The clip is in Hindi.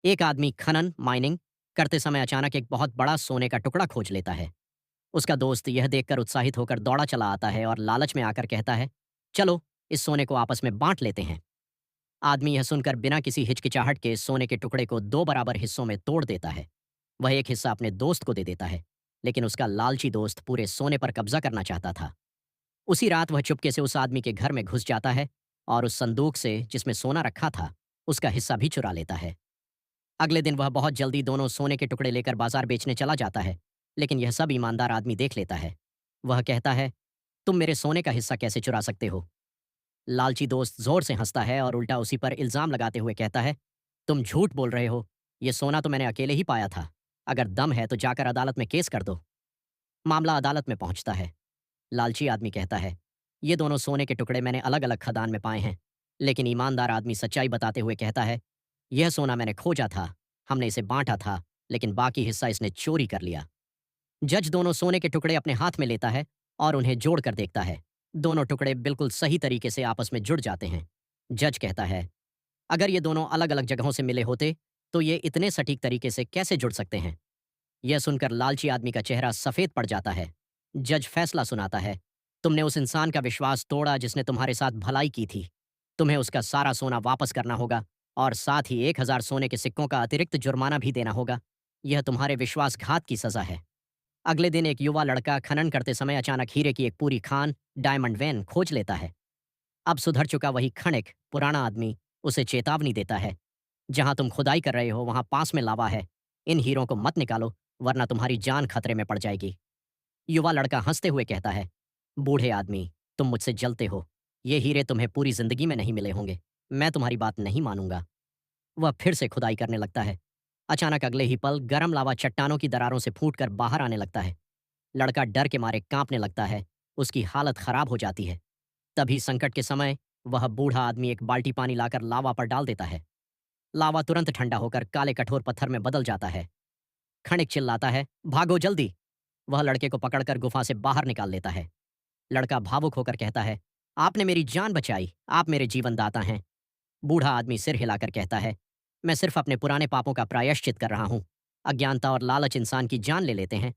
एक आदमी खनन माइनिंग करते समय अचानक एक बहुत बड़ा सोने का टुकड़ा खोज लेता है। उसका दोस्त यह देखकर उत्साहित होकर दौड़ा चला आता है और लालच में आकर कहता है, चलो इस सोने को आपस में बांट लेते हैं। आदमी यह सुनकर बिना किसी हिचकिचाहट के सोने के टुकड़े को दो बराबर हिस्सों में तोड़ देता है। वह एक हिस्सा अपने दोस्त को दे देता है, लेकिन उसका लालची दोस्त पूरे सोने पर कब्जा करना चाहता था। उसी रात वह चुपके से उस आदमी के घर में घुस जाता है और उस संदूक से जिसमें सोना रखा था उसका हिस्सा भी चुरा लेता है। अगले दिन वह बहुत जल्दी दोनों सोने के टुकड़े लेकर बाजार बेचने चला जाता है, लेकिन यह सब ईमानदार आदमी देख लेता है। वह कहता है, तुम मेरे सोने का हिस्सा कैसे चुरा सकते हो? लालची दोस्त जोर से हंसता है और उल्टा उसी पर इल्जाम लगाते हुए कहता है, तुम झूठ बोल रहे हो। यह सोना तो मैंने अकेले ही पाया था। अगर दम है तो जाकर अदालत में केस कर दो। मामला अदालत में पहुंचता है। लालची आदमी कहता है, ये दोनों सोने के टुकड़े मैंने अलग अलग खदान में पाए हैं। लेकिन ईमानदार आदमी सच्चाई बताते हुए कहता है, यह सोना मैंने खोजा था, हमने इसे बांटा था, लेकिन बाकी हिस्सा इसने चोरी कर लिया। जज दोनों सोने के टुकड़े अपने हाथ में लेता है और उन्हें जोड़ कर देखता है। दोनों टुकड़े बिल्कुल सही तरीके से आपस में जुड़ जाते हैं। जज कहता है, अगर ये दोनों अलग अलग जगहों से मिले होते तो ये इतने सटीक तरीके से कैसे जुड़ सकते हैं? यह सुनकर लालची आदमी का चेहरा सफेद पड़ जाता है। जज फैसला सुनाता है, तुमने उस इंसान का विश्वास तोड़ा जिसने तुम्हारे साथ भलाई की थी। तुम्हें उसका सारा सोना वापस करना होगा और साथ ही 1,000 सोने के सिक्कों का अतिरिक्त जुर्माना भी देना होगा। यह तुम्हारे विश्वासघात की सजा है। अगले दिन एक युवा लड़का खनन करते समय अचानक हीरे की एक पूरी खान डायमंड वैन खोज लेता है। अब सुधर चुका वही खणिक पुराना आदमी उसे चेतावनी देता है, जहां तुम खुदाई कर रहे हो वहां पास में लावा है। इन हीरों को मत निकालो, वरना तुम्हारी जान खतरे में पड़ जाएगी। युवा लड़का हंसते हुए कहता है, बूढ़े आदमी, तुम मुझसे जलते हो। ये हीरे तुम्हें पूरी जिंदगी में नहीं मिले होंगे। मैं तुम्हारी बात नहीं मानूंगा। वह फिर से खुदाई करने लगता है। अचानक अगले ही पल गर्म लावा चट्टानों की दरारों से फूटकर बाहर आने लगता है। लड़का डर के मारे कांपने लगता है। उसकी हालत खराब हो जाती है। तभी संकट के समय वह बूढ़ा आदमी एक बाल्टी पानी लाकर लावा पर डाल देता है। लावा तुरंत ठंडा होकर काले कठोर पत्थर में बदल जाता है। खणिक चिल्लाता है, भागो जल्दी। वह लड़के को पकड़कर गुफा से बाहर निकाल लेता है। लड़का भावुक होकर कहता है, आपने मेरी जान बचाई, आप मेरे जीवन दाता हैं। बूढ़ा आदमी सिर हिलाकर कहता है, मैं सिर्फ अपने पुराने पापों का प्रायश्चित कर रहा हूँ। अज्ञानता और लालच इंसान की जान ले लेते हैं,